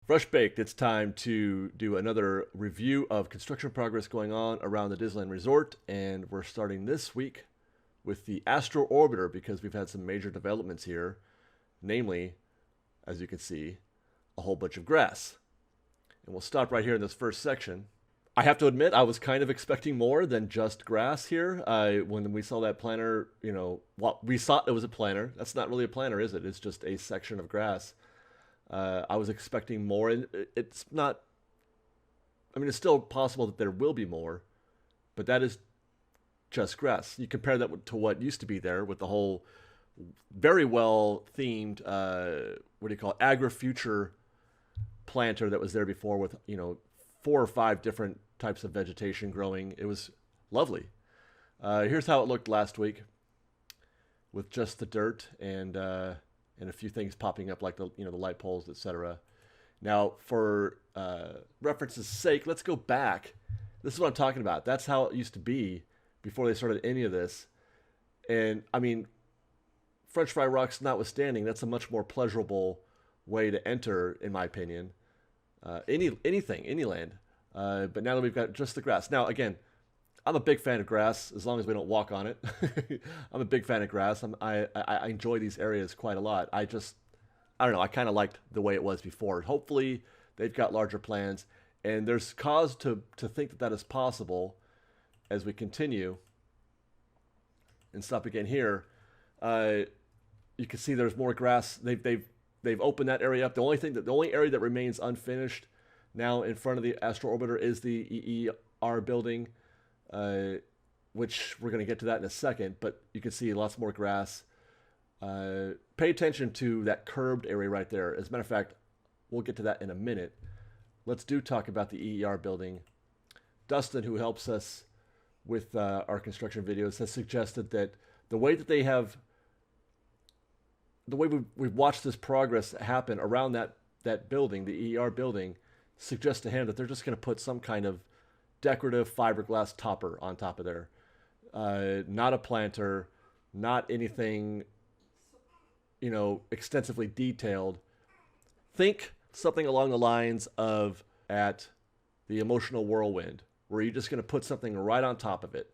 Fresh baked, it's time to do another review of construction progress going on around the Disneyland Resort, and we're starting this week with the Astra Orbiter because we've had some major developments here, namely, as you can see, a whole bunch of grass. And we'll stop right here in this first section. I have to admit, I was kind of expecting more than just grass here. When we saw that planter, well, we thought it was a planter. That's not really a planter, is it? It's just a section of grass. I was expecting more, and it's not. I mean, it's still possible that there will be more, but that is just grass. You compare that to what used to be there with the whole very well themed, what do you call it, agri-future planter that was there before with, 4 or 5 different types of vegetation growing. It was lovely. Here's how it looked last week with just the dirt and a few things popping up like the light poles, etc. Now, for reference's sake, let's go back. This is what I'm talking about. That's how it used to be before they started any of this. And I mean, French fry rocks notwithstanding, that's a much more pleasurable way to enter, in my opinion. Any land. But now that we've got just the grass. Now, again, I'm a big fan of grass as long as we don't walk on it. I'm a big fan of grass. I enjoy these areas quite a lot. I don't know. I kind of liked the way it was before. Hopefully, they've got larger plans, and there's cause to think that that is possible as we continue. And stop again here. You can see there's more grass. They've opened that area up. The only area that remains unfinished now in front of the Astra Orbiter is the EER building. Which we're going to get to that in a second, but you can see lots more grass. Pay attention to that curbed area right there. As a matter of fact, we'll get to that in a minute. Let's talk about the EER building. Tustin, who helps us with our construction videos, has suggested that the way that we've watched this progress happen around that building, the EER building, suggests to him that they're just going to put some kind of decorative fiberglass topper on top of there. Not a planter, not anything, extensively detailed. Think something along the lines of at the Emotional Whirlwind, where you're just going to put something right on top of it.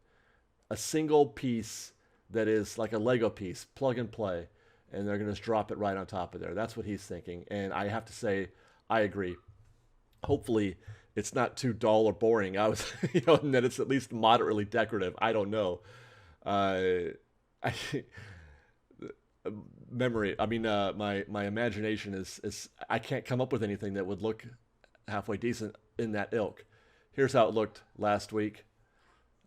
A single piece that is like a Lego piece, plug and play, and they're going to just drop it right on top of there. That's what he's thinking, and I have to say, I agree. Hopefully, it's not too dull or boring. And that it's at least moderately decorative. I don't know. My imagination is I can't come up with anything that would look halfway decent in that ilk. Here's how it looked last week.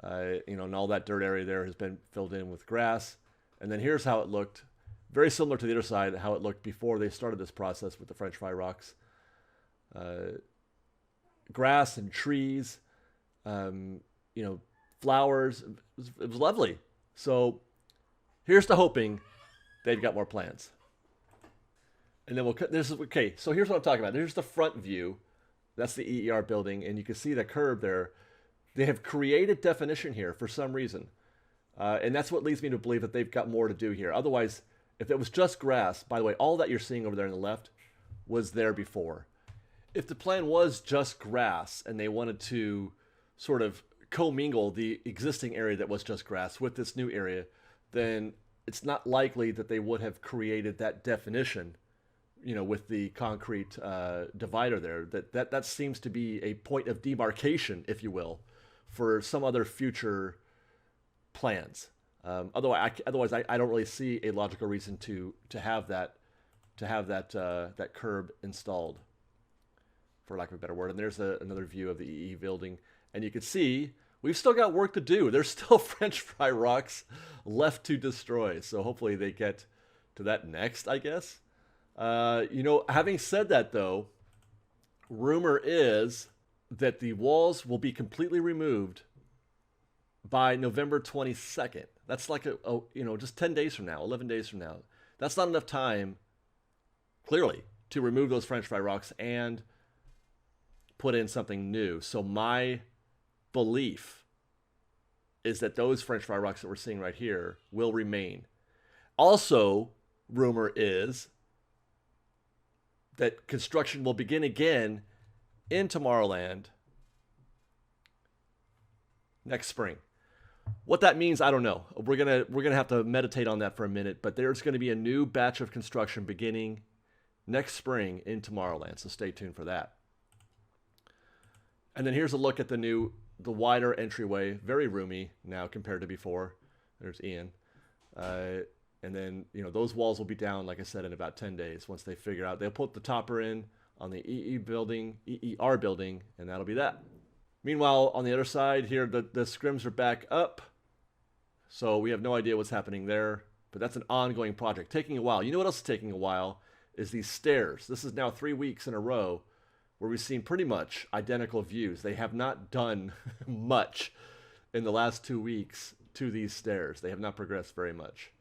And all that dirt area there has been filled in with grass. And then here's how it looked, very similar to the other side, how it looked before they started this process with the French fry rocks. Grass and trees, flowers. It was lovely. So here's to hoping they've got more plans. And then okay. So here's what I'm talking about. Here's the front view. That's the EER building, and you can see the curb there. They have created definition here for some reason, and that's what leads me to believe that they've got more to do here. Otherwise, if it was just grass, by the way, all that you're seeing over there on the left was there before. If the plan was just grass and they wanted to sort of commingle the existing area that was just grass with this new area, then it's not likely that they would have created that definition, with the concrete divider there. That seems to be a point of demarcation, if you will, for some other future plans. Otherwise, I don't really see a logical reason to have that curb installed, for lack of a better word. And there's another view of the EE building. And you can see we've still got work to do. There's still French fry rocks left to destroy. So hopefully they get to that next, I guess. Having said that, though, rumor is that the walls will be completely removed by November 22nd. That's like just 10 days from now, 11 days from now. That's not enough time, clearly, to remove those French fry rocks and put in something new. So my belief is that those French fry rocks that we're seeing right here will remain. Also, rumor is that construction will begin again in Tomorrowland next spring. What that means, I don't know. We're gonna have to meditate on that for a minute. But there's going to be a new batch of construction beginning next spring in Tomorrowland, so stay tuned for that. And then here's a look at the wider entryway, very roomy now compared to before. There's Ian. And then, those walls will be down, like I said, in about 10 days once they figure out. They'll put the topper in on the EER building, and that'll be that. Meanwhile, on the other side here, the Scrims are back up. So we have no idea what's happening there. But that's an ongoing project, taking a while. You know what else is taking a while? Is these stairs. This is now 3 weeks in a row where we've seen pretty much identical views. They have not done much in the last 2 weeks to these stairs. They have not progressed very much.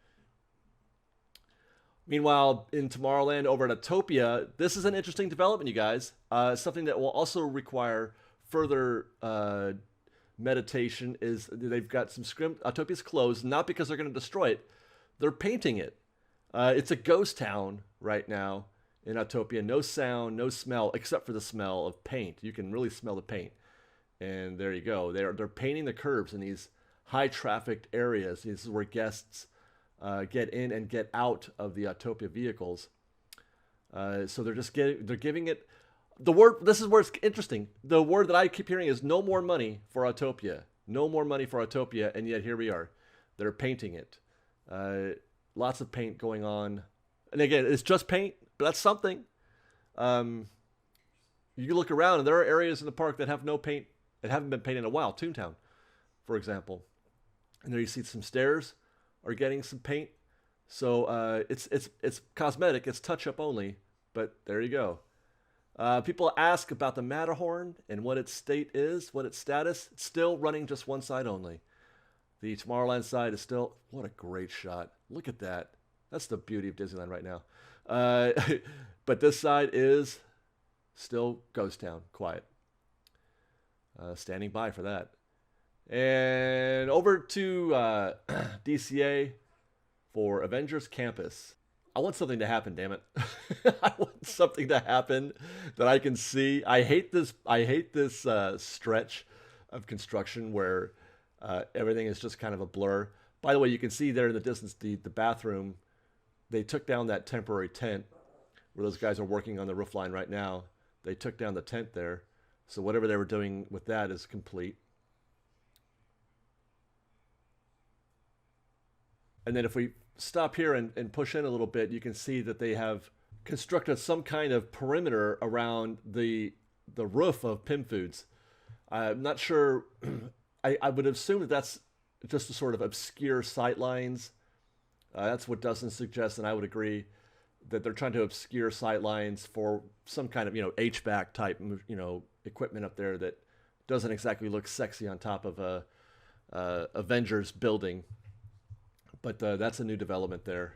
Meanwhile, in Tomorrowland over at Autopia, this is an interesting development, you guys. Something that will also require further meditation is they've got some Autopia's closed, not because they're going to destroy it. They're painting it. It's a ghost town right now in Autopia. No sound, no smell, except for the smell of paint. You can really smell the paint. And there you go. They're painting the curbs in these high-trafficked areas. This is where guests get in and get out of the Autopia vehicles. So they're giving it the word. This is where it's interesting. The word that I keep hearing is no more money for Autopia. No more money for Autopia, and yet here we are. They're painting it. Lots of paint going on, and again, it's just paint, but that's something. You can look around, and there are areas in the park that have no paint, that haven't been painted in a while. Toontown, for example, and there you see some stairs are getting some paint. So it's cosmetic, it's touch-up only, but there you go. People ask about the Matterhorn and what its state is, what its status. It's still running just one side only. The Tomorrowland side is still, what a great shot. Look at that. That's the beauty of Disneyland right now. But this side is still ghost town, quiet. Standing by for that. And over to DCA for Avengers Campus. I want something to happen, damn it. I want something to happen that I can see. I hate this stretch of construction where everything is just kind of a blur. By the way, you can see there in the distance the bathroom. They took down that temporary tent where those guys are working on the roof line right now. They took down the tent there. So whatever they were doing with that is complete. And then if we stop here and push in a little bit, you can see that they have constructed some kind of perimeter around the roof of Pim Foods. I'm not sure. I would assume that that's just a sort of obscure sight lines. That's what Dustin suggests, and I would agree that they're trying to obscure sight lines for some kind of HVAC type equipment up there that doesn't exactly look sexy on top of a Avengers building. But that's a new development there.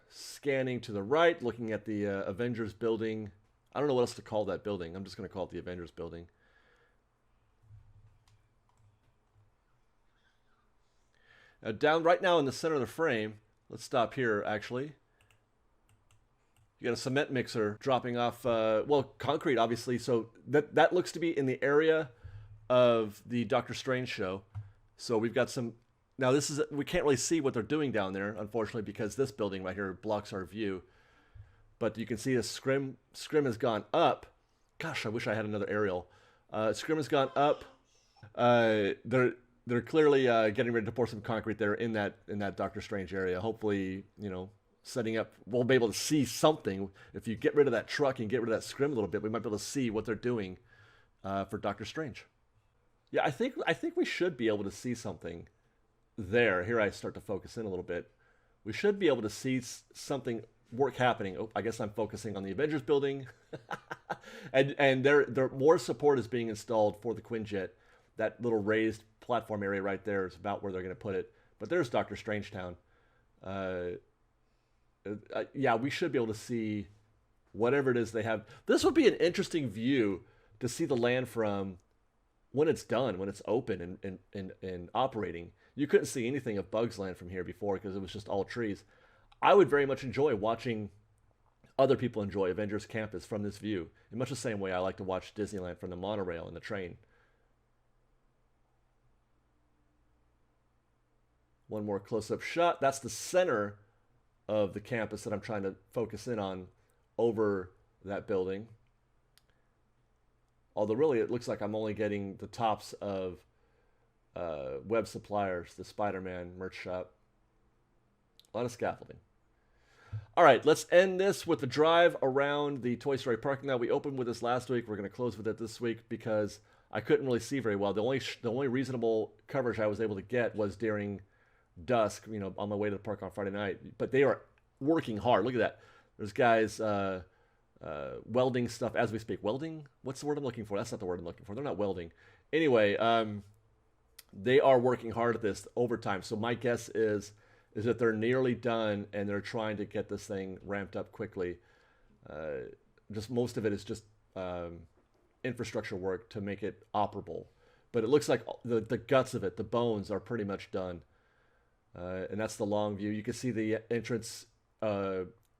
Scanning to the right, looking at the Avengers building. I don't know what else to call that building. I'm just going to call it the Avengers building. Now, down right now in the center of the frame, let's stop here actually. You got a cement mixer dropping off, concrete obviously. So that looks to be in the area of the Doctor Strange show. So we've got some. Now we can't really see what they're doing down there, unfortunately, because this building right here blocks our view. But you can see the Scrim has gone up. Gosh, I wish I had another aerial. Scrim has gone up. They're clearly getting ready to pour some concrete there in that Doctor Strange area. Hopefully, setting up. We'll be able to see something. If you get rid of that truck and get rid of that Scrim a little bit, we might be able to see what they're doing for Doctor Strange. Yeah, I think we should be able to see something there. Here I start to focus in a little bit. We should be able to see something work happening. Oh, I guess I'm focusing on the Avengers building. and there more support is being installed for the Quinjet. That little raised platform area right there is about where they're going to put it. But there's Doctor Strange Town. Yeah, we should be able to see whatever it is they have. This would be an interesting view to see the land from when it's done, when it's open and operating. You couldn't see anything of Bugs Land from here before because it was just all trees. I would very much enjoy watching other people enjoy Avengers Campus from this view, in much the same way I like to watch Disneyland from the monorail and the train. One more close-up shot. That's the center of the campus that I'm trying to focus in on over that building. Although really it looks like I'm only getting the tops of web suppliers, the Spider-Man merch shop. A lot of scaffolding. All right, let's end this with the drive around the Toy Story parking lot. We opened with this last week. We're going to close with it this week because I couldn't really see very well. The only reasonable coverage I was able to get was during dusk, you know, on my way to the park on Friday night. But they are working hard. Look at that. There's guys welding stuff as we speak. Welding? What's the word I'm looking for? That's not the word I'm looking for. They're not welding. Anyway, they are working hard at this overtime. So my guess is that they're nearly done and they're trying to get this thing ramped up quickly. Just most of it is just infrastructure work to make it operable. But it looks like the guts of it, the bones, are pretty much done. And that's the long view. You can see the entrance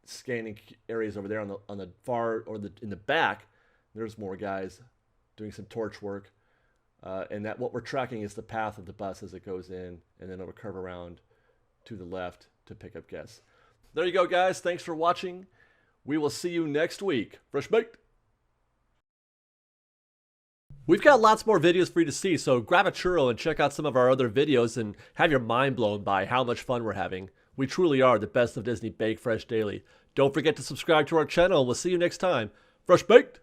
scanning areas over there on the far or in the back. There's more guys doing some torch work. And that what we're tracking is the path of the bus as it goes in, and then it'll curve around to the left to pick up guests. There you go, guys. Thanks for watching. We will see you next week. Fresh baked. We've got lots more videos for you to see, so grab a churro and check out some of our other videos and have your mind blown by how much fun we're having. We truly are the best of Disney Bake Fresh Daily. Don't forget to subscribe to our channel, and we'll see you next time. Fresh baked.